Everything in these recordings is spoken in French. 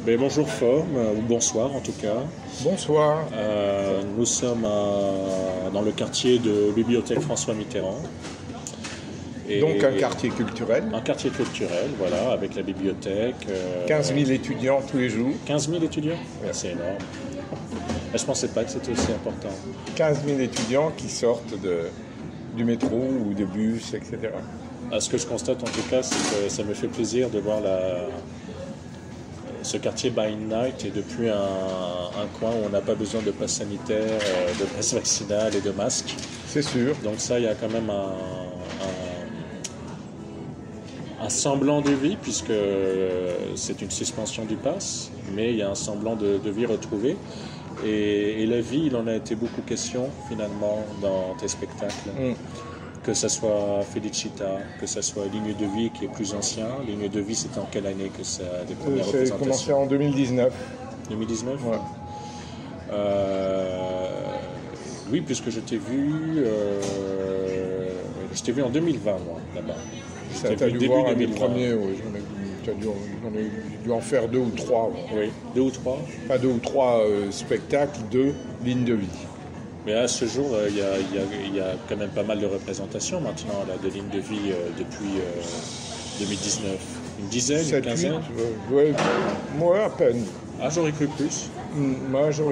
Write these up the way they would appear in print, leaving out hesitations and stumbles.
Ben, bonjour Forme, ou bonsoir en tout cas. Bonsoir. Nous sommes dans le quartier de Bibliothèque François Mitterrand. Et Donc un quartier culturel. Un quartier culturel, voilà, avec la bibliothèque. 15 000 étudiants tous les jours. 15 000 étudiants, ouais, c'est énorme. Je ne pensais pas que c'était aussi important. 15 000 étudiants qui sortent du métro ou de bus, etc. Ce que je constate en tout cas, c'est que ça me fait plaisir de voir ce quartier by night est depuis un coin où on n'a pas besoin de passe sanitaire, de passe vaccinal et de masque. C'est sûr. Donc ça, il y a quand même un semblant de vie, puisque c'est une suspension du pass, mais il y a un semblant de vie retrouvée. Et la vie, il en a été beaucoup question, finalement, dans tes spectacles. Que ça soit Felicita, que ça soit Ligne de vie qui est plus ancien. Ligne de vie, c'était en quelle année que ça a des premières représentations? Ça a commencé en 2019. 2019 ? Ouais. Oui, puisque je t'ai vu en 2020, moi, là-bas. Tu as dû voir un des premiers, oui. J'en ai dû en faire 2 ou 3. Oui, 2 ou 3 ? Pas 2 ou 3 spectacles de Ligne de vie. Mais à ce jour, il y a quand même pas mal de représentations maintenant là, de Ligne de vie depuis 2019. Une dizaine, 7, une quinzaine 8, ouais, moi à peine. Ah, j'aurais cru plus. Moi, je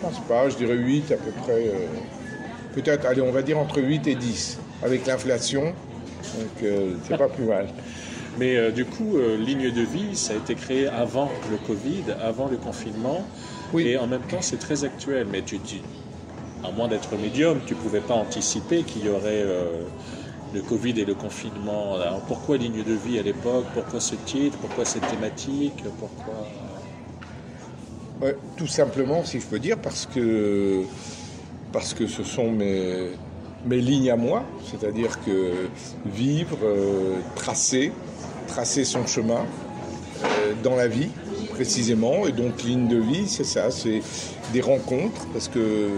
pense pas. Je dirais 8 à peu près. Peut-être, allez, on va dire entre 8 et 10. Avec l'inflation, donc c'est pas plus mal. Mais du coup, Ligne de vie, ça a été créé avant le Covid, avant le confinement. Oui. Et en même temps, c'est très actuel. Mais tu dis, à moins d'être médium, tu ne pouvais pas anticiper qu'il y aurait le Covid et le confinement. Alors, pourquoi Ligne de vie à l'époque? Pourquoi ce titre? Pourquoi cette thématique? Pourquoi... Ouais, tout simplement, si je peux dire, parce que ce sont mes lignes à moi, c'est-à-dire que vivre, tracer son chemin dans la vie, précisément. Et donc, ligne de vie, c'est ça, c'est des rencontres, parce que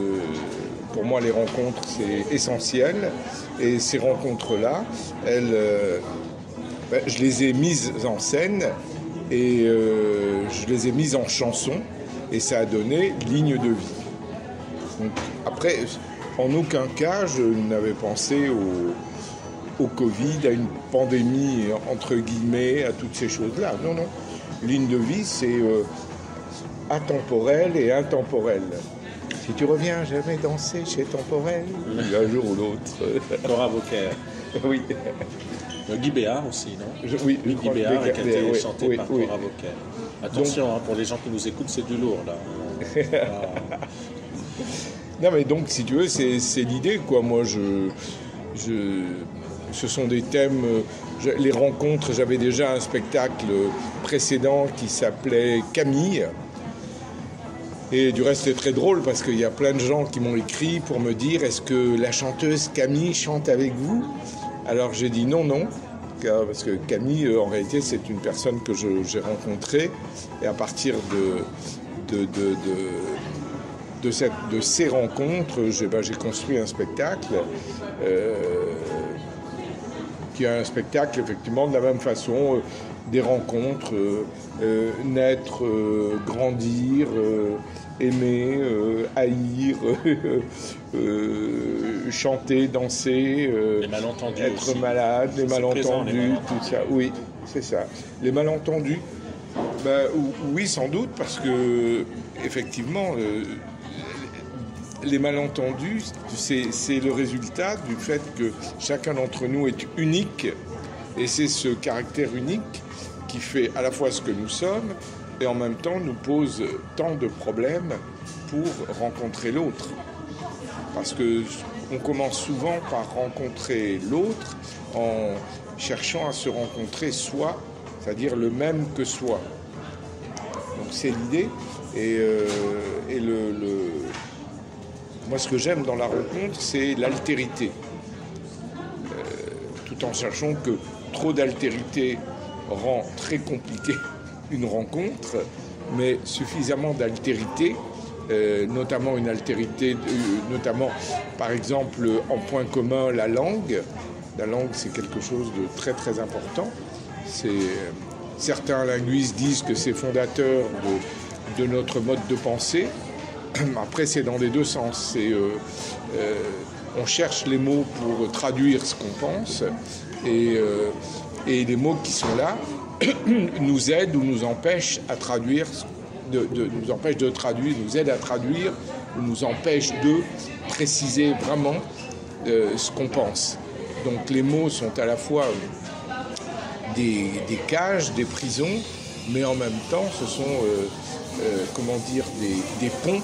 pour moi, les rencontres, c'est essentiel. Et ces rencontres-là, je les ai mises en scène et je les ai mises en chanson. Et ça a donné ligne de vie. Donc, après, en aucun cas, je n'avais pensé au Covid, à une pandémie, entre guillemets, à toutes ces choses-là. Non, non. Ligne de vie, c'est atemporel et intemporel. Si tu reviens jamais danser chez Temporel, un jour ou l'autre. Cora Vauquer. Oui. Guy Béard aussi, non? Oui, Guy Béard qui a été chanté par Cora Vauquer. Attention, donc, pour les gens qui nous écoutent, c'est du lourd, là. Non, mais donc, si tu veux, c'est l'idée, quoi. Moi, ce sont des thèmes... les rencontres, j'avais déjà un spectacle précédent qui s'appelait Camille. Et du reste, c'est très drôle parce qu'il y a plein de gens qui m'ont écrit pour me dire « Est-ce que la chanteuse Camille chante avec vous ?» Alors, j'ai dit non, parce que Camille, en réalité, c'est une personne que j'ai rencontrée. Et à partir de ces rencontres, j'ai construit un spectacle qui est un spectacle, effectivement, de la même façon, des rencontres, naître, grandir, aimer, haïr, chanter, danser, les malentendus être aussi. Malade, les malentendus, tout ça. Oui, c'est ça. Les malentendus, oui, sans doute, parce que, effectivement, les malentendus, c'est le résultat du fait que chacun d'entre nous est unique, et c'est ce caractère unique qui fait à la fois ce que nous sommes, et en même temps nous pose tant de problèmes pour rencontrer l'autre. Parce qu'on commence souvent par rencontrer l'autre en cherchant à se rencontrer soi, c'est-à-dire le même que soi. Donc c'est l'idée, et moi, ce que j'aime dans la rencontre, c'est l'altérité. Tout en sachant que trop d'altérité rend très compliqué une rencontre, mais suffisamment d'altérité, notamment une altérité, notamment, par exemple, en point commun, la langue. La langue, c'est quelque chose de très, très important. certains linguistes disent que c'est fondateur de notre mode de pensée. Après, c'est dans les deux sens. On cherche les mots pour traduire ce qu'on pense, et les mots qui sont là nous aident ou nous empêchent à traduire, nous empêchent de traduire, nous aident à traduire, ou nous empêchent de préciser vraiment ce qu'on pense. Donc les mots sont à la fois des cages, des prisons, mais en même temps, ce sont des ponts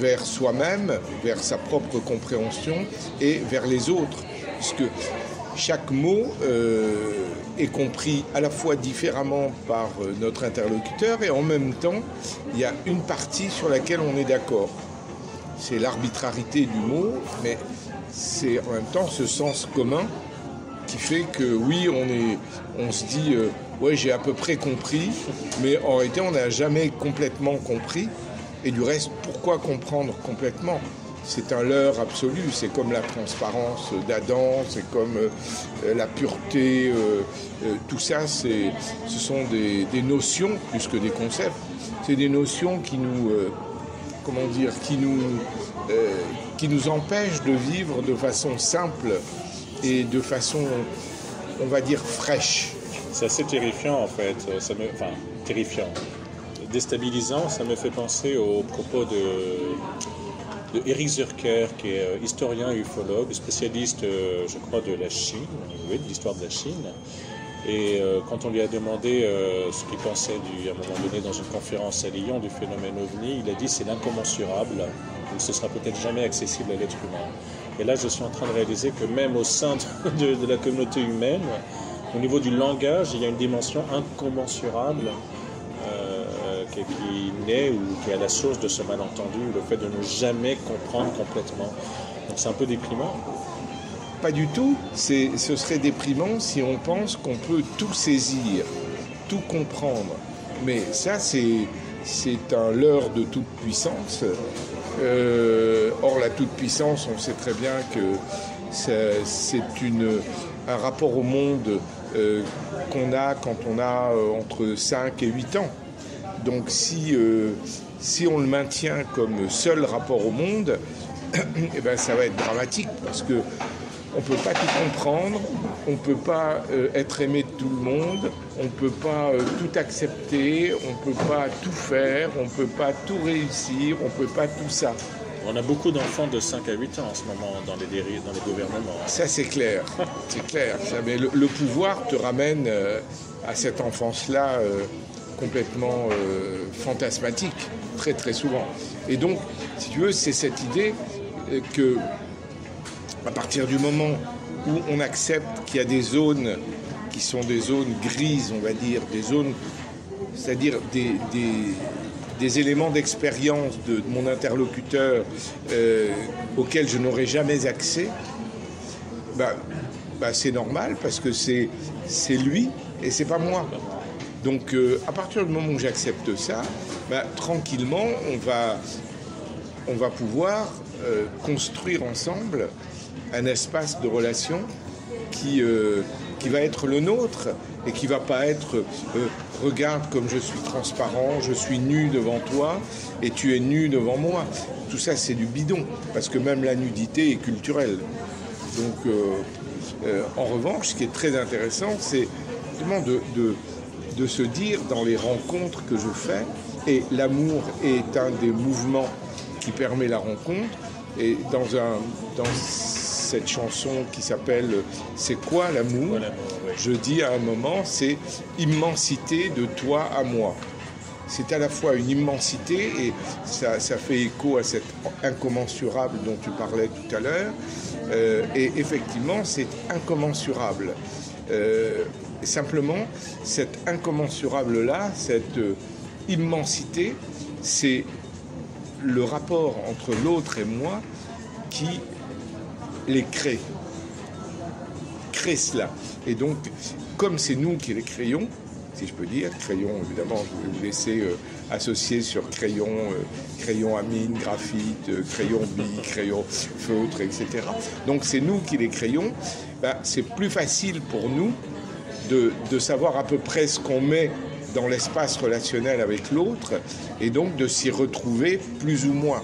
vers soi-même, vers sa propre compréhension et vers les autres, puisque chaque mot est compris à la fois différemment par notre interlocuteur, et en même temps, il y a une partie sur laquelle on est d'accord. C'est l'arbitrarité du mot, mais c'est en même temps ce sens commun qui fait que oui, on se dit ouais, j'ai à peu près compris, mais en réalité on n'a jamais complètement compris. Et du reste, pourquoi comprendre complètement? C'est un leurre absolu, c'est comme la transparence d'Adam, c'est comme la pureté, tout ça, ce sont des notions plus que des concepts. C'est des notions qui nous empêchent de vivre de façon simple et de façon, on va dire, fraîche. C'est assez terrifiant en fait, terrifiant. Déstabilisant, ça me fait penser aux propos de Eric Zurker, qui est historien et ufologue, spécialiste, je crois, de la Chine, oui, de l'histoire de la Chine. Et quand on lui a demandé ce qu'il pensait, à un moment donné, dans une conférence à Lyon, du phénomène OVNI, il a dit c'est l'incommensurable, donc ce sera peut-être jamais accessible à l'être humain. Et là, je suis en train de réaliser que même au sein de la communauté humaine, au niveau du langage, il y a une dimension incommensurable qui naît ou qui est à la source de ce malentendu, le fait de ne jamais comprendre complètement. Donc c'est un peu déprimant. Pas du tout. Ce serait déprimant si on pense qu'on peut tout saisir, tout comprendre. Mais ça, c'est un leurre de toute puissance. Or, la toute-puissance, on sait très bien que c'est un rapport au monde qu'on a quand on a entre 5 et 8 ans. Donc si on le maintient comme seul rapport au monde, eh ben, ça va être dramatique, parce que on ne peut pas tout comprendre, on ne peut pas être aimé de tout le monde, on ne peut pas tout accepter, on ne peut pas tout faire, on ne peut pas tout réussir, on ne peut pas tout ça. On a beaucoup d'enfants de 5 à 8 ans en ce moment dans les gouvernements. Ça, c'est clair. C'est clair. Ça, mais le pouvoir te ramène à cette enfance-là complètement fantasmatique, très très souvent. Et donc, si tu veux, c'est cette idée que, à partir du moment où on accepte qu'il y a des zones qui sont des zones grises, on va dire, des zones, c'est-à-dire des éléments d'expérience de mon interlocuteur auxquels je n'aurai jamais accès, c'est normal, parce que c'est lui et c'est pas moi. Donc à partir du moment où j'accepte ça, tranquillement on va pouvoir construire ensemble un espace de relation qui va être le nôtre, et qui va pas être regarde comme je suis transparent, je suis nu devant toi et tu es nu devant moi. Tout ça, c'est du bidon, parce que même la nudité est culturelle. Donc en revanche, ce qui est très intéressant, c'est justement de se dire, dans les rencontres que je fais, et l'amour est un des mouvements qui permet la rencontre, et dans cette chanson qui s'appelle « C'est quoi l'amour ?» je dis à un moment, c'est immensité de toi à moi. C'est à la fois une immensité, et ça fait écho à cette incommensurable dont tu parlais tout à l'heure, et effectivement c'est incommensurable. Simplement, cette incommensurable-là, cette immensité, c'est le rapport entre l'autre et moi qui les crée cela. Et donc, comme c'est nous qui les créons, si je peux dire, crayon, évidemment, je vais vous laisser associer sur crayon, crayon à mine, graphite, crayon bille, crayon feutre, etc. Donc c'est nous qui les créons. C'est plus facile pour nous de savoir à peu près ce qu'on met dans l'espace relationnel avec l'autre, et donc de s'y retrouver plus ou moins.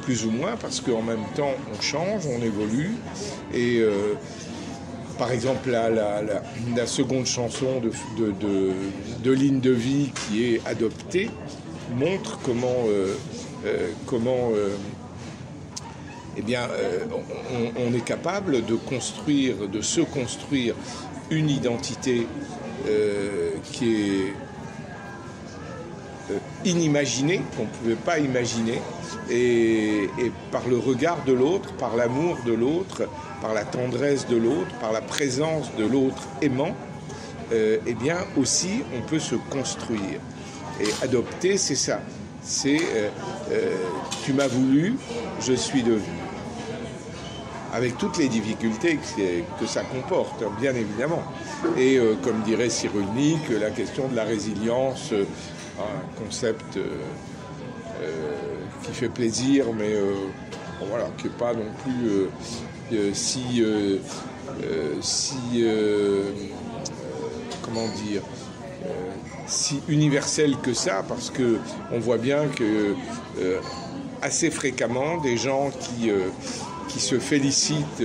Plus ou moins, parce qu'en même temps, on change, on évolue. Et par exemple, la seconde chanson de Ligne de vie qui est adoptée montre comment on est capable de se construire une identité qui est inimaginée, qu'on ne pouvait pas imaginer, et par le regard de l'autre, par l'amour de l'autre, par la tendresse de l'autre, par la présence de l'autre aimant, eh bien aussi on peut se construire. Et adopter, c'est ça. C'est tu m'as voulu, je suis devenu. Avec toutes les difficultés que ça comporte, bien évidemment. Et comme dirait Cyrulnik, la question de la résilience, un concept qui fait plaisir, mais voilà, qui n'est pas non plus comment dire, si universel que ça, parce que on voit bien que assez fréquemment des gens qui se félicitent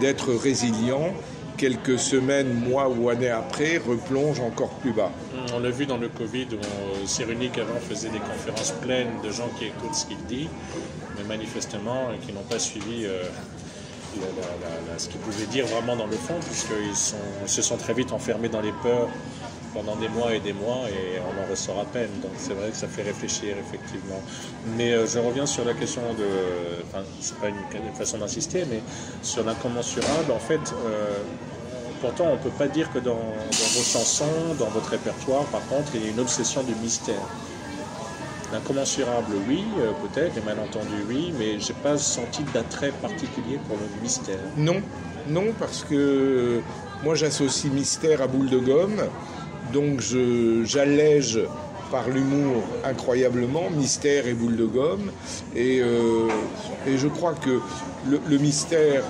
d'être résilients, quelques semaines, mois ou années après, replongent encore plus bas. On l'a vu dans le Covid, où Cyrulnik avant faisait des conférences pleines de gens qui écoutent ce qu'il dit, mais manifestement qui n'ont pas suivi ce qu'il pouvait dire vraiment dans le fond, puisqu'ils se sont très vite enfermés dans les peurs pendant des mois, et on en ressort à peine. Donc c'est vrai que ça fait réfléchir, effectivement. Mais je reviens sur la question c'est pas une façon d'insister, mais sur l'incommensurable, en fait, pourtant on ne peut pas dire que dans vos chansons, dans votre répertoire, par contre, il y a une obsession du mystère. L'incommensurable, oui, peut-être, les malentendus, oui, mais j'ai pas senti d'attrait particulier pour le mystère. Non, parce que moi j'associe mystère à boule de gomme. Donc j'allège par l'humour incroyablement mystère et boule de gomme, et je crois que le mystère,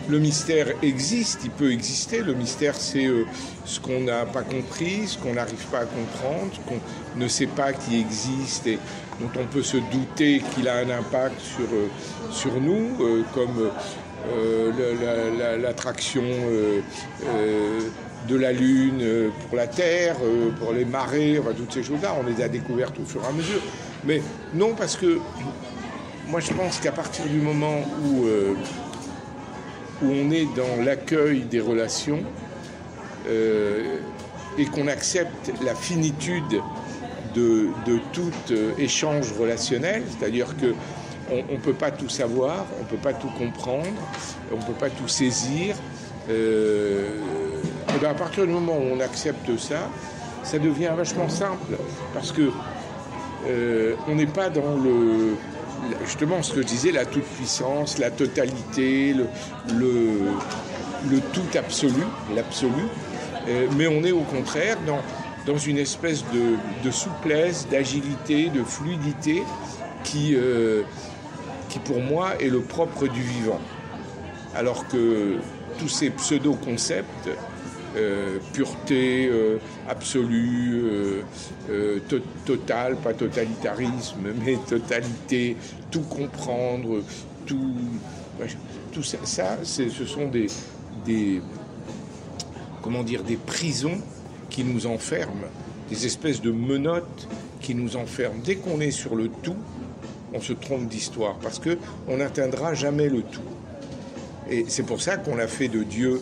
le mystère existe, il peut exister. Le mystère, c'est ce qu'on n'a pas compris, ce qu'on n'arrive pas à comprendre, ce qu'on ne sait pas qui existe et dont on peut se douter qu'il a un impact sur nous, comme l'attraction de la Lune pour la Terre, pour les marées, enfin, toutes ces choses-là, on les a découvertes au fur et à mesure. Mais non, parce que moi je pense qu'à partir du moment où on est dans l'accueil des relations et qu'on accepte la finitude de tout échange relationnel, c'est-à-dire qu'on ne peut pas tout savoir, on ne peut pas tout comprendre, on ne peut pas tout saisir, et bien à partir du moment où on accepte ça, ça devient vachement simple, parce que on n'est pas dans justement ce que je disais, la toute-puissance, la totalité, le tout absolu, l'absolu, mais on est au contraire dans une espèce de souplesse, d'agilité, de fluidité qui pour moi est le propre du vivant. Alors que tous ces pseudo-concepts, pureté, absolue, total, pas totalitarisme, mais totalité, tout comprendre, tout ça, ce sont des prisons qui nous enferment, des espèces de menottes qui nous enferment. Dès qu'on est sur le tout, on se trompe d'histoire, parce qu'on n'atteindra jamais le tout. Et c'est pour ça qu'on a fait de Dieu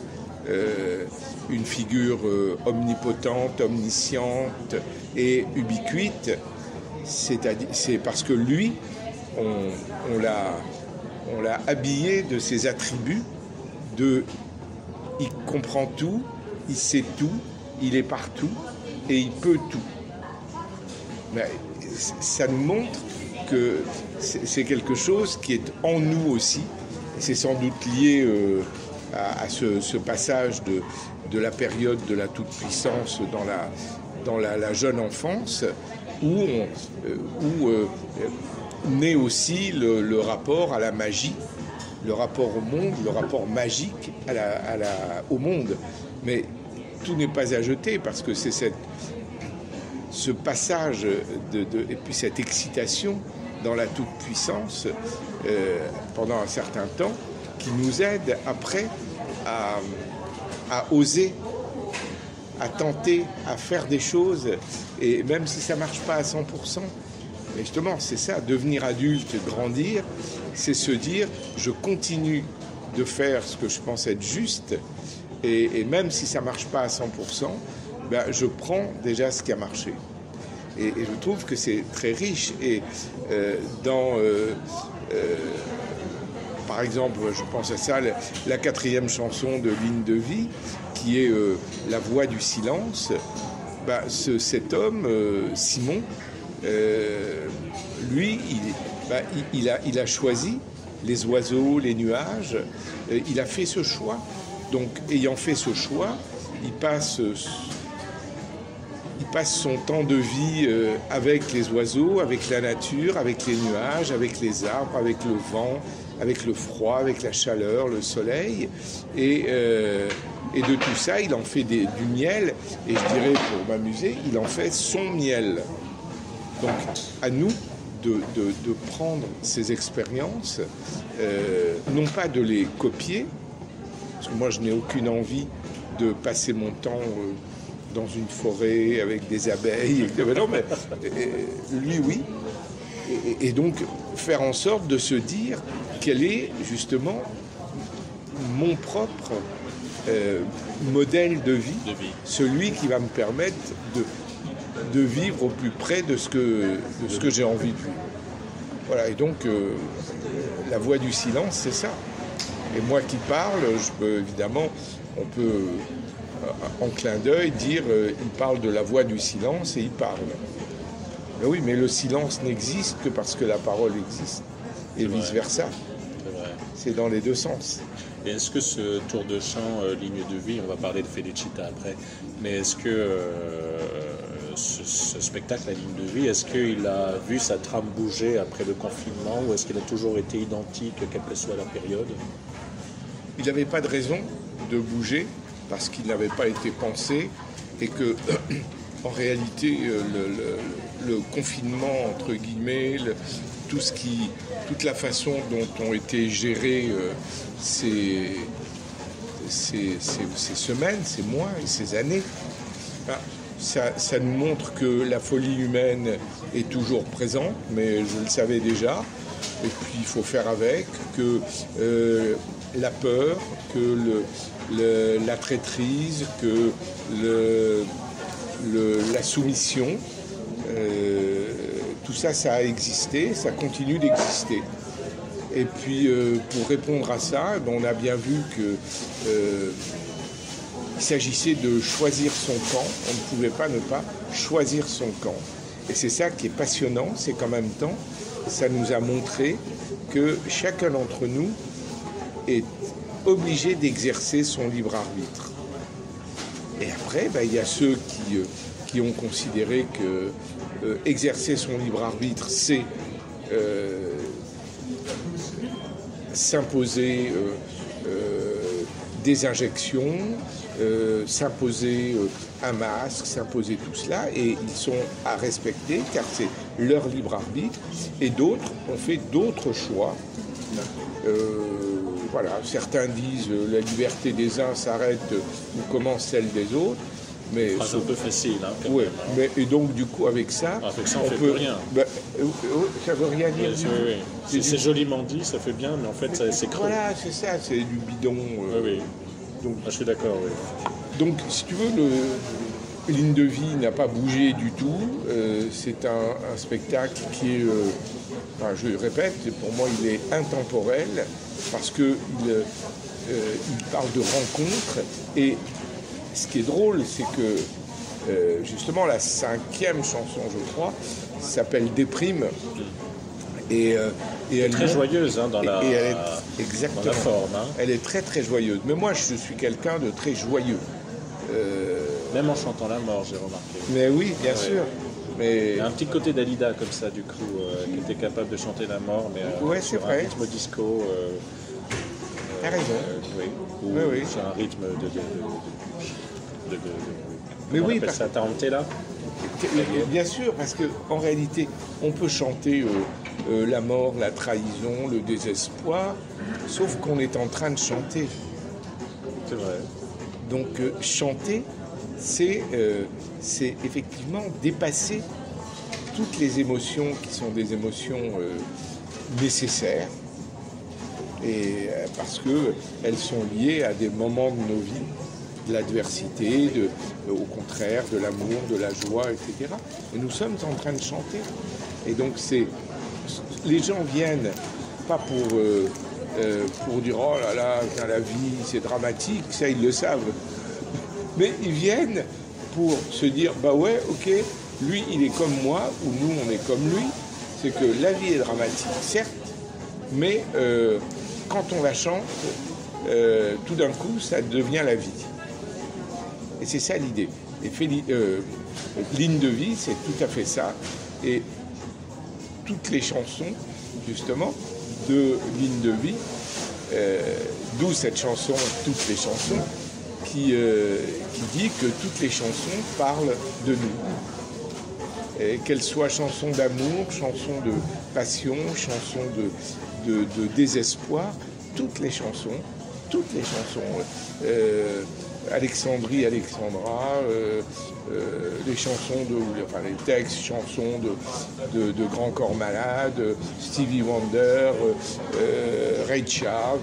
une figure omnipotente, omnisciente et ubiquite. C'est parce que lui, on l'a habillé de ses attributs, il comprend tout, il sait tout, il est partout et il peut tout. Mais ça nous montre que c'est quelque chose qui est en nous aussi. C'est sans doute lié à ce passage de la période de la toute-puissance dans la jeune enfance, où naît aussi le rapport à la magie, le rapport au monde, le rapport magique au monde. Mais tout n'est pas à jeter, parce que c'est ce passage et puis cette excitation dans la toute-puissance pendant un certain temps qui nous aide après à oser, à tenter, à faire des choses, et même si ça ne marche pas à 100%. Mais justement, c'est ça, devenir adulte, grandir, c'est se dire, je continue de faire ce que je pense être juste, et même si ça ne marche pas à 100%, ben, je prends déjà ce qui a marché. Et je trouve que c'est très riche. Et par exemple, je pense à ça, la 4e chanson de Ligne de vie, qui est La voix du silence, ben, cet homme, Simon, lui, il a choisi les oiseaux, les nuages, il a fait ce choix. Donc, ayant fait ce choix, il passe son temps de vie avec les oiseaux, avec la nature, avec les nuages, avec les arbres, avec le vent, avec le froid, avec la chaleur, le soleil. Et de tout ça, il en fait du miel. Et je dirais, pour m'amuser, il en fait son miel. Donc, à nous de prendre ces expériences, non pas de les copier, parce que moi, je n'ai aucune envie de passer mon temps dans une forêt avec des abeilles. Non, mais lui, oui. Et donc, faire en sorte de se dire quel est justement mon propre modèle de vie, celui qui va me permettre de vivre au plus près de ce que j'ai envie de vivre. Voilà, et donc, la voix du silence, c'est ça. Et moi qui parle, évidemment, on peut, en clin d'œil, dire il parle de la voix du silence et il parle. Mais oui, mais le silence n'existe que parce que la parole existe. Et vice-versa. C'est dans les deux sens. Et est-ce que ce tour de chant, Ligne de vie, on va parler de Felicita après, mais est-ce que ce spectacle, La Ligne de vie, est-ce qu'il a vu sa trame bouger après le confinement, ou est-ce qu'il a toujours été identique, quelle que soit la période? Il n'avait pas de raison de bouger, parce qu'il n'avait pas été pensé, et que, en réalité, le confinement, entre guillemets, toute la façon dont ont été gérées ces semaines, ces mois et ces années, ça nous montre que la folie humaine est toujours présente, mais je le savais déjà, et puis il faut faire avec, que la peur, que la traîtrise, que la soumission, tout ça, ça a existé, ça continue d'exister. Et puis, pour répondre à ça, on a bien vu qu'il s'agissait de choisir son camp. On ne pouvait pas ne pas choisir son camp. Et c'est ça qui est passionnant, c'est qu'en même temps, ça nous a montré que chacun d'entre nous est obligé d'exercer son libre arbitre. Et après, il y a ceux qui ont considéré que exercer son libre arbitre, c'est s'imposer des injections, s'imposer un masque, s'imposer tout cela, et ils sont à respecter car c'est leur libre arbitre. Et d'autres ont fait d'autres choix. Voilà, certains disent la liberté des uns s'arrête où commence celle des autres. Mais c'est un peu facile. Hein, ouais, mais, et donc, du coup, avec ça, on fait plus rien. Ça veut rien dire. C'est joliment dit, ça fait bien, mais en fait, c'est creux. Voilà, c'est ça, c'est du bidon. Oui. Donc, je suis d'accord, oui. Donc, si tu veux, Ligne de vie n'a pas bougé du tout. C'est un spectacle qui est, je répète, pour moi, il est intemporel parce qu'il parle de rencontres. Et ce qui est drôle, c'est que justement la 5e chanson, je crois, s'appelle Déprime. Et elle est très joyeuse dans la forme. Hein. Elle est très très joyeuse. Mais moi, je suis quelqu'un de très joyeux. Même en chantant la mort, j'ai remarqué. Mais oui, bien sûr. Mais... Il y a un petit côté Dalida comme ça, du coup, qui était capable de chanter la mort, mais sur un rythme disco. T'as raison. Oui. Sur un rythme Mais oui, ça tarantella. Bien sûr, parce qu'en réalité, on peut chanter la mort, la trahison, le désespoir, sauf qu'on est en train de chanter. C'est vrai. Donc chanter, c'est effectivement dépasser toutes les émotions qui sont des émotions nécessaires, et parce qu'elles sont liées à des moments de nos vies, de l'adversité, au contraire, de l'amour, de la joie, etc. Et nous sommes en train de chanter. Et donc les gens viennent pas pour dire oh là là, la vie c'est dramatique, ça ils le savent. Mais ils viennent pour se dire bah ouais, ok, lui il est comme moi, ou nous on est comme lui. C'est que la vie est dramatique, certes, mais quand on la chante, tout d'un coup ça devient la vie. Et c'est ça l'idée. Et Ligne de vie, c'est tout à fait ça. Et toutes les chansons, justement, de Ligne de vie, d'où cette chanson, toutes les chansons, qui dit que toutes les chansons parlent de nous. Et qu'elles soient chansons d'amour, chansons de passion, chansons de désespoir, toutes les chansons, Alexandrie, Alexandra, les chansons les textes, chansons de Grand Corps Malade, Stevie Wonder, Ray Charles,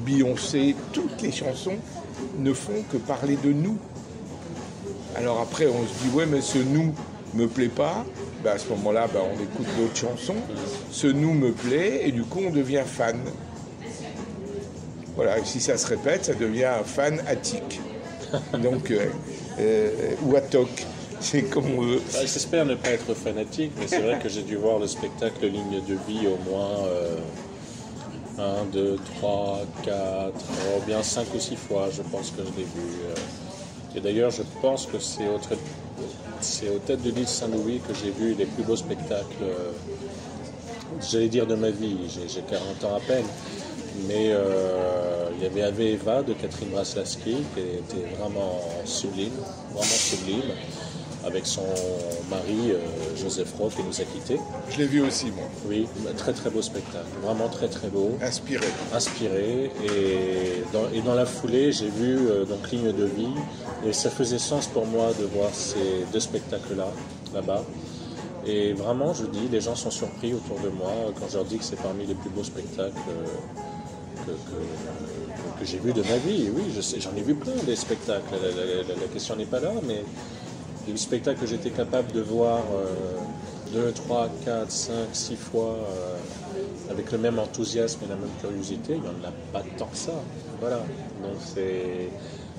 Beyoncé, toutes les chansons ne font que parler de nous. Alors après, on se dit, ouais, mais ce nous me plaît pas. Ben à ce moment-là, on écoute d'autres chansons. Ce nous me plaît, et du coup, on devient fan. Voilà, et si ça se répète, ça devient un fan attique. Donc, ou atoc. C'est comme on veut. J'espère ne pas être fanatique, mais c'est vrai que j'ai dû voir le spectacle Ligne de vie au moins 1, 2, 3, 4, bien 5 ou 6 fois, je pense que je l'ai vu. Et d'ailleurs, je pense que c'est aux Têtes de l'île Saint-Louis que j'ai vu les plus beaux spectacles, j'allais dire de ma vie, j'ai 40 ans à peine. Mais il y avait Ave Eva de Catherine Braslavski qui était vraiment sublime, avec son mari Joseph Roch qui nous a quittés. Je l'ai vu aussi, moi. Oui, très très beau spectacle, vraiment très très beau. Inspiré. Et dans la foulée, j'ai vu donc Ligne de vie, et ça faisait sens pour moi de voir ces deux spectacles-là, là-bas. Et vraiment, je dis, les gens sont surpris autour de moi quand je leur dis que c'est parmi les plus beaux spectacles que j'ai vu de ma vie. Oui, je sais, j'en ai vu plein des spectacles. La question n'est pas là, mais les spectacles que j'étais capable de voir 2, 3, 4, 5, 6 fois avec le même enthousiasme et la même curiosité, il n'y en a pas tant que ça. Voilà. Donc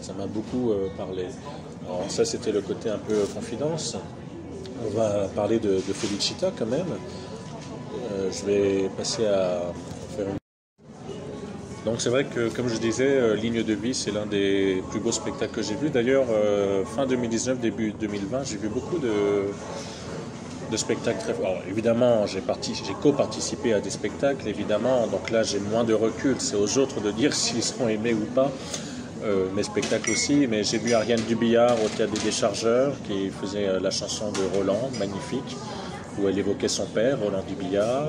ça m'a beaucoup parlé. Alors ça, c'était le côté un peu confidence. On va parler de Felicita quand même. Je vais passer à faire une... Donc c'est vrai que, comme je disais, Ligne de vie, c'est l'un des plus beaux spectacles que j'ai vus. D'ailleurs, fin 2019, début 2020, j'ai vu beaucoup de spectacles très forts. Alors, évidemment, j'ai co-participé à des spectacles, évidemment. Donc là, j'ai moins de recul. C'est aux autres de dire s'ils sont aimés ou pas. Mes spectacles aussi, mais j'ai vu Ariane Dubillard au Théâtre des Déchargeurs qui faisait la chanson de Roland, magnifique, où elle évoquait son père, Roland Dubillard.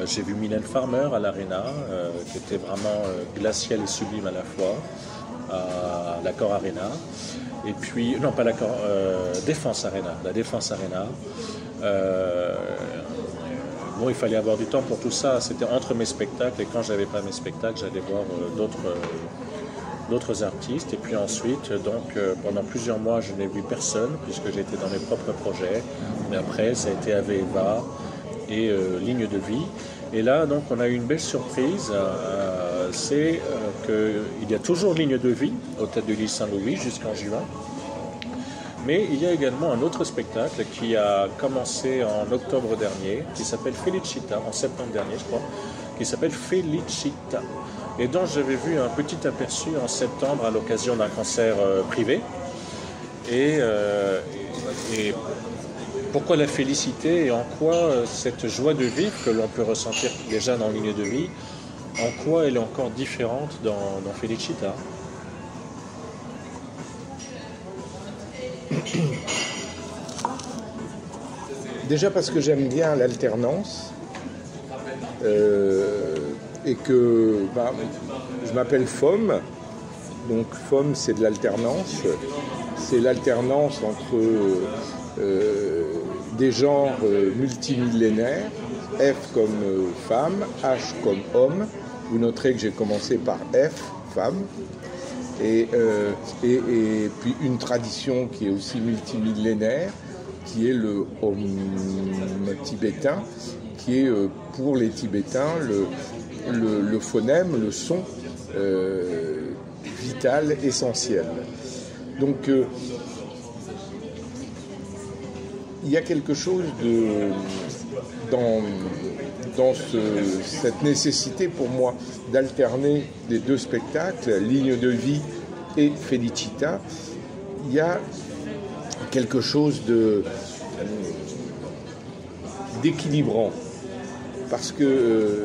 J'ai vu Mylène Farmer à l'Arena, qui était vraiment glaciale et sublime à la fois, à l'Accor Arena. Et puis, non pas l'Accor, Défense Arena, la Défense Arena. Bon, il fallait avoir du temps pour tout ça, c'était entre mes spectacles, et quand j'avais pas mes spectacles, j'allais voir d'autres artistes. Et puis ensuite, donc pendant plusieurs mois, je n'ai vu personne puisque j'étais dans mes propres projets. Mais après, ça a été Ave Eva et Ligne de vie. Et là, donc, on a eu une belle surprise. C'est qu'il y a toujours Ligne de vie au Théâtre de l'île Saint-Louis jusqu'en juin. Mais il y a également un autre spectacle qui a commencé en octobre dernier, qui s'appelle Felicita, en septembre dernier, je crois, qui s'appelle Felicita, et dont j'avais vu un petit aperçu en septembre à l'occasion d'un concert privé. Et pourquoi la félicité et en quoi cette joie de vivre que l'on peut ressentir déjà dans Ligne de vie, en quoi elle est encore différente dans Felicita? Déjà parce que j'aime bien l'alternance et que je m'appelle FOM, donc FOM c'est de l'alternance, c'est l'alternance entre des genres multimillénaires, F comme femme, H comme homme. Vous noterez que j'ai commencé par F, femme, et puis une tradition qui est aussi multimillénaire, qui est le Om tibétain, qui est pour les Tibétains le phonème, le son vital, essentiel. Donc il y a quelque chose dans cette nécessité pour moi d'alterner les deux spectacles, Ligne de vie et Felicita. Il y a quelque chose d'équilibrant, parce que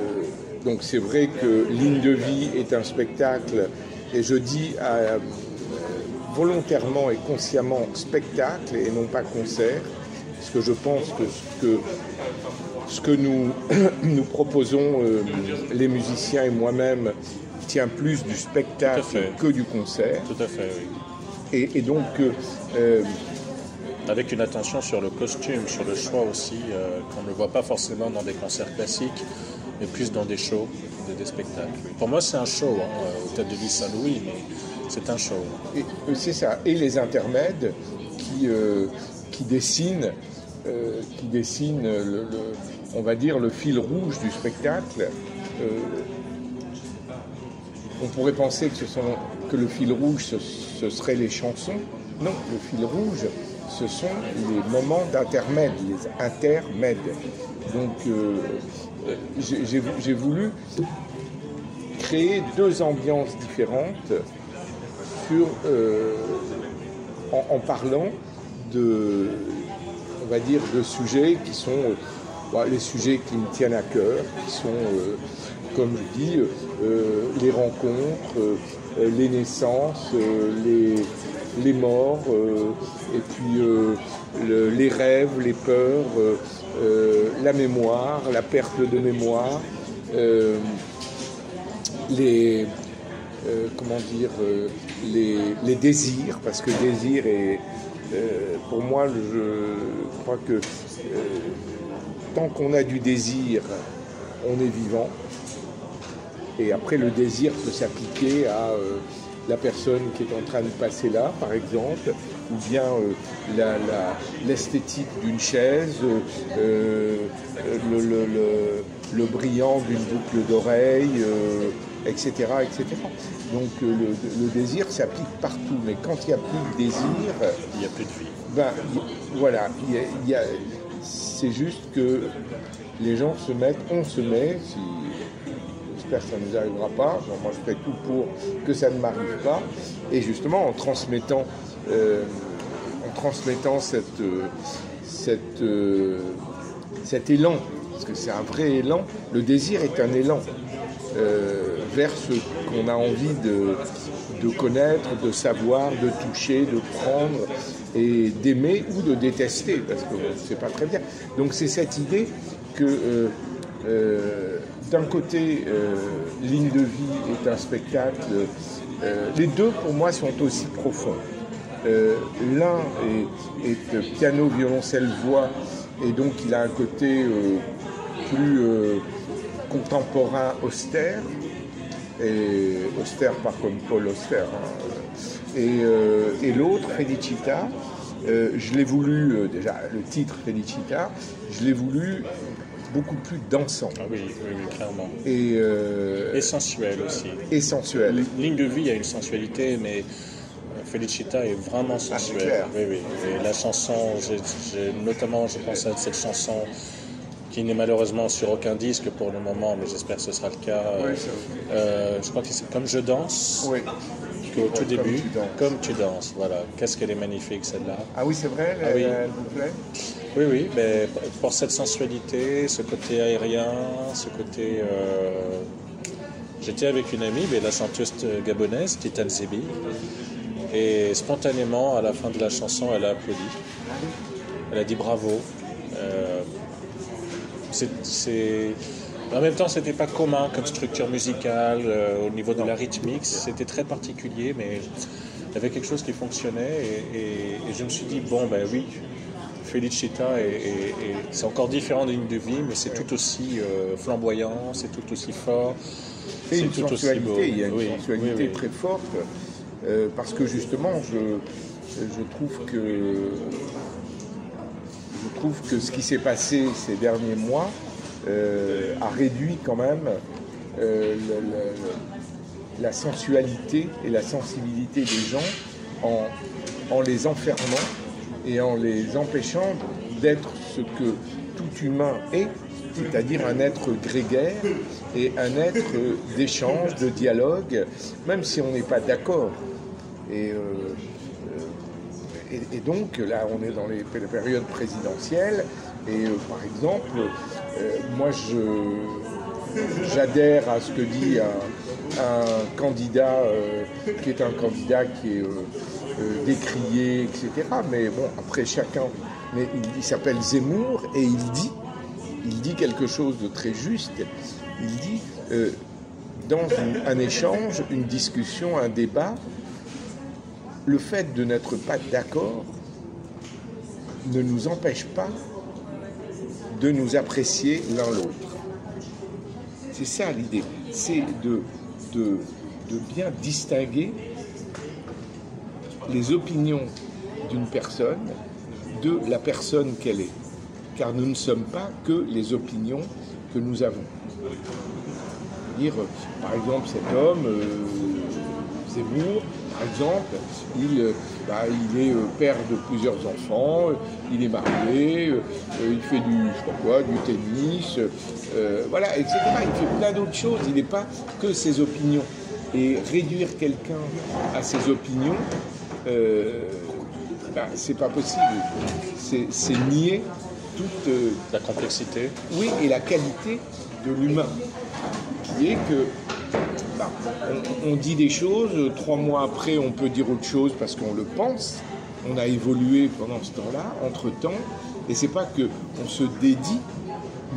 donc c'est vrai que Ligne de vie est un spectacle, et je dis volontairement et consciemment spectacle et non pas concert, parce que je pense que ce que nous proposons, les musiciens et moi-même, tient plus du spectacle que du concert. Tout à fait, oui. Et donc... avec une attention sur le costume, sur le choix aussi, qu'on ne voit pas forcément dans des concerts classiques, mais plus dans des shows, des spectacles. Pour moi, c'est un show, au Tête de Ville Saint-Louis, mais c'est un show. Et, c'est ça. Et les intermèdes qui dessinent, on va dire, le fil rouge du spectacle. On pourrait penser que le fil rouge, ce serait les chansons. Non, le fil rouge, ce sont les moments d'intermède, les intermèdes. Donc, j'ai voulu créer deux ambiances différentes en parlant on va dire, de sujets qui sont les sujets qui me tiennent à cœur, qui sont, comme je dis, les rencontres, les naissances, les morts, et puis les rêves, les peurs, la mémoire, la perte de mémoire, les désirs, parce que désir est, pour moi, je crois que tant qu'on a du désir, on est vivant. Et après, le désir peut s'appliquer à la personne qui est en train de passer là, par exemple, ou bien l'esthétique d'une chaise, le brillant d'une boucle d'oreille, etc., etc. Donc le désir s'applique partout, mais quand il n'y a plus de désir, il n'y a plus de vie. Voilà, c'est juste que les gens on se met, j'espère que ça ne nous arrivera pas, moi je ferai tout pour que ça ne m'arrive pas, et justement en transmettant cet élan, parce que c'est un vrai élan, le désir est un élan vers ce qu'on a envie de connaître, de savoir, de toucher, de prendre et d'aimer ou de détester, parce que c'est pas très bien. Donc c'est cette idée que d'un côté, Ligne de vie est un spectacle, les deux pour moi sont aussi profonds. L'un est piano, violoncelle, voix, et donc il a un côté plus contemporain, austère, et austère pas comme Paul Auster, hein. Et l'autre, Felicita, je l'ai voulu, déjà le titre Felicita, je l'ai voulu beaucoup plus dansant. Ah oui, clairement. Et sensuel aussi. Et sensuel. Ligne de vie a une sensualité, mais Felicita est vraiment sensuelle. Oui. Et la chanson, notamment, je pense à cette chanson qui n'est malheureusement sur aucun disque pour le moment, mais j'espère que ce sera le cas. Oui, je crois que c'est Comme je danse. Oui. Au tout début, Comme tu danses. Voilà. Qu'est-ce qu'elle est magnifique, celle-là. Ah oui, c'est vrai, elle vous plaît ? Oui, mais pour cette sensualité, ce côté aérien, ce côté... J'étais avec une amie, la chanteuse gabonaise, Titan Zebi, et spontanément, à la fin de la chanson, elle a applaudi. Elle a dit bravo. En même temps, c'était pas commun comme structure musicale au niveau de la rythmique. C'était très particulier, mais il y avait quelque chose qui fonctionnait. Et je me suis dit, bon, ben oui, Felicita, c'est encore différent d'une de vie, mais c'est tout aussi flamboyant, c'est tout aussi fort. C'est une sensualité, il y a une sensualité très forte, parce que justement, je trouve que ce qui s'est passé ces derniers mois a réduit quand même la sensualité et la sensibilité des gens en les enfermant et en les empêchant d'être ce que tout humain est, c'est-à-dire un être grégaire et un être d'échange, de dialogue, même si on n'est pas d'accord. Et donc, là, on est dans les périodes présidentielles, et par exemple, moi, j'adhère à ce que dit un candidat qui est un candidat qui est décrié, etc. Mais bon, après chacun, mais il s'appelle Zemmour, et il dit quelque chose de très juste. Il dit, dans un échange, une discussion, un débat, le fait de n'être pas d'accord ne nous empêche pas de nous apprécier l'un l'autre. C'est ça l'idée, c'est de bien distinguer les opinions d'une personne de la personne qu'elle est. Car nous ne sommes pas que les opinions que nous avons. Dire, par exemple, cet homme, Zemmour, par exemple, il est père de plusieurs enfants, il est marié, il fait du tennis, voilà, etc. Il fait plein d'autres choses, il n'est pas que ses opinions. Et réduire quelqu'un à ses opinions, c'est pas possible. C'est nier toute la complexité. Oui, et la qualité de l'humain, qui est que on dit des choses, 3 mois après on peut dire autre chose parce qu'on le pense, on a évolué pendant ce temps-là, entre-temps, et c'est pas qu'on se dédie,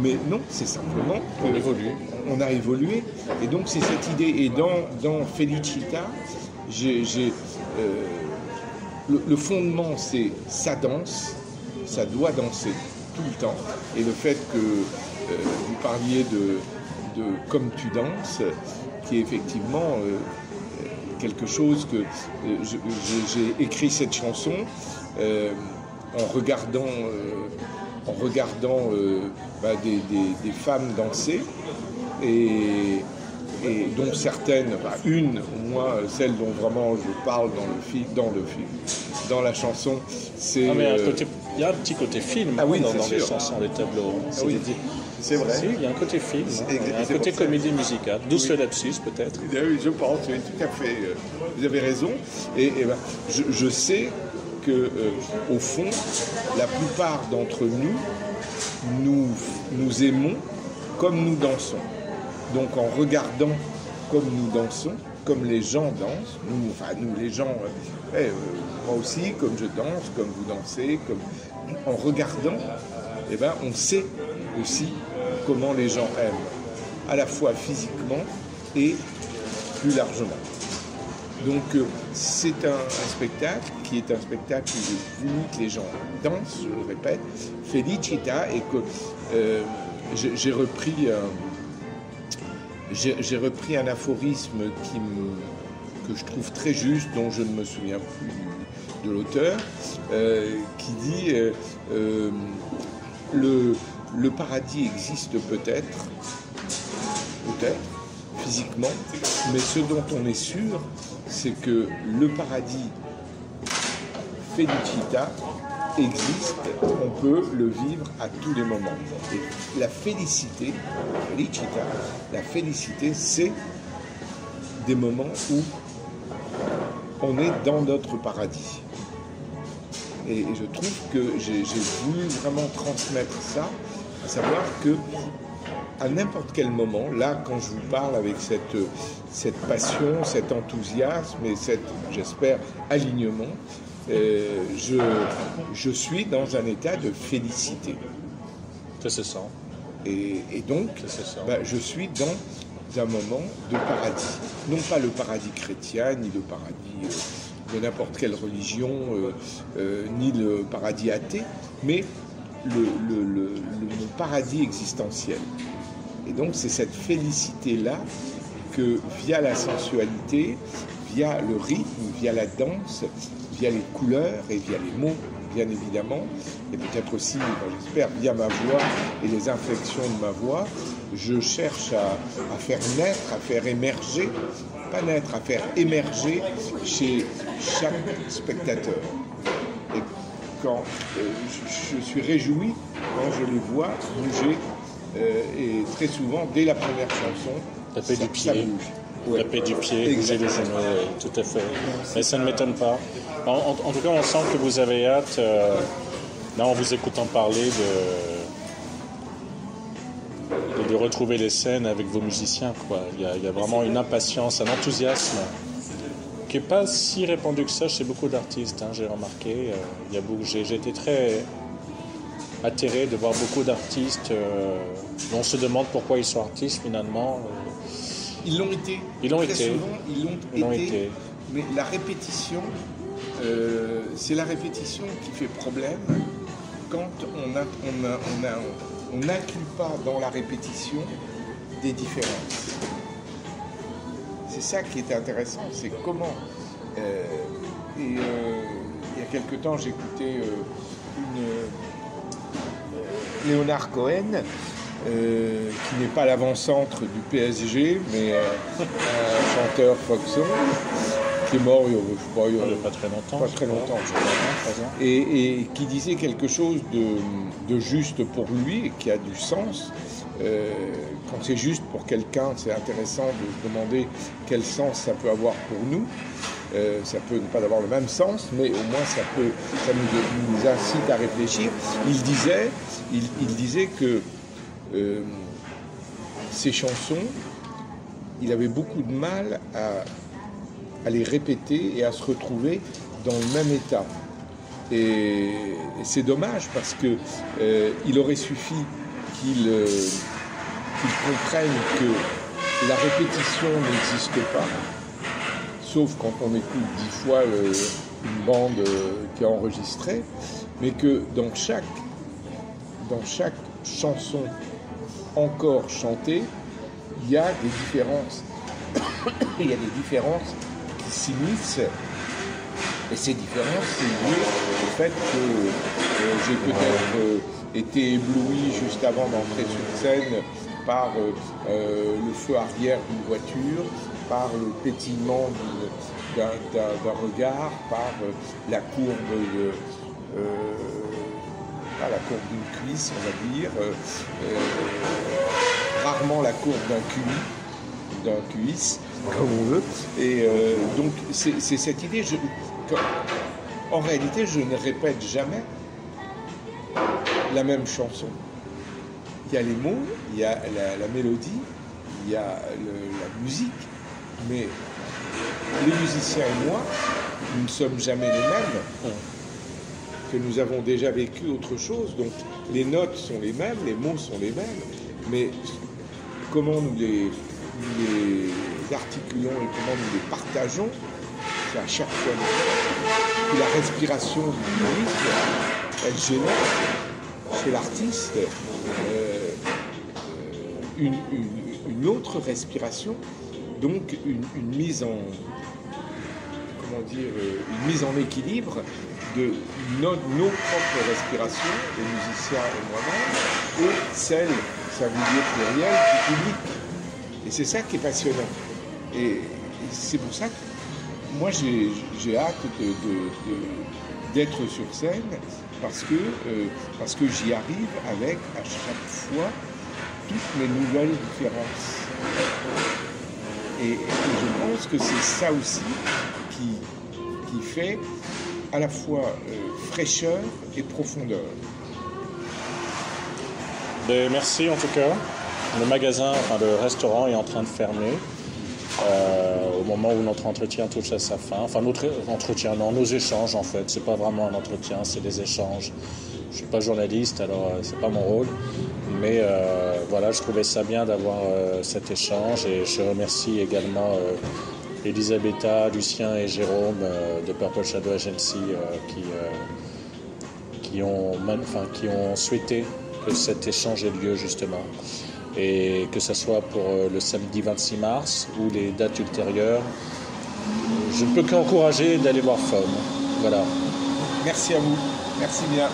mais non, c'est simplement qu'on a évolué, et donc c'est cette idée, et dans Felicita, le fondement c'est ça danse, ça doit danser tout le temps, et le fait que vous parliez de Comme tu danses, qui est effectivement quelque chose que j'ai écrit cette chanson en regardant des femmes danser, et dont certaines, une au moins, celle dont vraiment je parle dans la chanson, c'est... il y a un petit côté film dans les chansons, les tableaux. C'est vrai. Il y a un côté film, il y a un côté comédie musicale, d'où ce lapsus peut-être. Oui, je pense, oui, tout à fait. Vous avez raison. Et je sais que, au fond, la plupart d'entre nous aimons comme nous dansons. Donc en regardant comme nous dansons, comme les gens dansent, nous les gens, moi aussi, comme je danse, comme vous dansez, en regardant, on sait aussi comment les gens aiment, à la fois physiquement et plus largement. Donc c'est un spectacle qui est un spectacle où j'ai voulu que les gens dansent, je le répète, Felicita, et que j'ai repris un aphorisme que je trouve très juste, dont je ne me souviens plus de l'auteur, qui dit le paradis existe peut-être, physiquement, mais ce dont on est sûr, c'est que le paradis Felicita existe, on peut le vivre à tous les moments. Et la félicité, Felicita, la félicité, c'est des moments où on est dans notre paradis. Et je trouve que j'ai voulu vraiment transmettre ça, à savoir que à n'importe quel moment, là, quand je vous parle avec cette passion, cet enthousiasme et j'espère, alignement, je suis dans un état de félicité. Ça se sent. Et donc, je suis dans un moment de paradis. Non pas le paradis chrétien, ni le paradis de n'importe quelle religion, ni le paradis athée, mais mon paradis existentiel. Et donc, c'est cette félicité-là que, via la sensualité, via le rythme, via la danse, via les couleurs et via les mots, bien évidemment, et peut-être aussi, j'espère, via ma voix et les inflexions de ma voix, je cherche à faire naître, à faire émerger, pas naître, à faire émerger chez chaque spectateur. Et quand je suis réjoui quand je les vois bouger, et très souvent, dès la première chanson, taper du pied. Ça bouge. Ouais. Taper du pied, bouger les genoux, tout à fait. Mais ça ne m'étonne pas. En tout cas, on sent que vous avez hâte, là en vous écoutant parler, de retrouver les scènes avec vos musiciens, quoi. Il y a vraiment une impatience, un enthousiasme qui n'est pas si répandu que ça chez beaucoup d'artistes, hein, j'ai remarqué. J'ai été très atterré de voir beaucoup d'artistes dont on se demande pourquoi ils sont artistes finalement. Ils l'ont été. Souvent, ils l'ont été. Mais la répétition, c'est la répétition qui fait problème quand on n'inclut pas dans la répétition des différences. C'est ça qui est intéressant, c'est comment. Il y a quelque temps, j'écoutais Léonard Cohen, qui n'est pas l'avant-centre du PSG, mais un chanteur folk-song, qui est mort il n'y a pas très longtemps. Pas très longtemps, je crois. Et qui disait quelque chose de juste pour lui et qui a du sens. Quand c'est juste pour quelqu'un, c'est intéressant de se demander quel sens ça peut avoir pour nous. Ça peut ne pas avoir le même sens, mais au moins ça nous incite à réfléchir. Il disait que ces chansons, il avait beaucoup de mal à les répéter et à se retrouver dans le même état. Et c'est dommage parce que il aurait suffi qu'il comprenne que la répétition n'existe pas, sauf quand on écoute 10 fois une bande qui est enregistrée, mais que dans chaque chanson encore chantée, il y a des différences. Il y a des différences qui s'immiscent. Et ces différences, c'est lié au fait que j'ai peut-être été ébloui juste avant d'entrer sur scène par le feu arrière d'une voiture, par le pétillement d'un regard, par la courbe d'une cuisse, on va dire, rarement la courbe d'un cuisse, comme on veut. Et donc c'est cette idée. En réalité, je ne répète jamais la même chanson. Il y a les mots, il y a la mélodie, il y a la musique, mais les musiciens et moi, nous ne sommes jamais les mêmes, que nous avons déjà vécu autre chose, donc les notes sont les mêmes, les mots sont les mêmes, mais comment nous les articulons et comment nous les partageons, c'est à chaque fois que la respiration du public, elle génère chez l'artiste une autre respiration, donc une mise en équilibre de nos propres respirations, les musiciens et moi-même, et celle, singulier pluriel, du public. Et c'est ça qui est passionnant. Et c'est pour ça que moi j'ai hâte d'être sur scène parce que j'y arrive avec à chaque fois toutes mes nouvelles différences. Et je pense que c'est ça aussi qui fait à la fois fraîcheur et profondeur. Merci en tout cas. Le magasin, enfin le restaurant est en train de fermer. au moment où notre entretien touche à sa fin. Enfin, notre entretien, non, nos échanges en fait. C'est pas vraiment un entretien, c'est des échanges. Je suis pas journaliste, alors c'est pas mon rôle. Mais voilà, je trouvais ça bien d'avoir cet échange et je remercie également Elisabetta, Lucien et Jérôme de Purple Shadow Agency qui ont souhaité que cet échange ait lieu justement. Et que ce soit pour le samedi 26 mars ou les dates ultérieures, je ne peux qu'encourager d'aller voir FOM. Voilà. Merci à vous. Merci bien.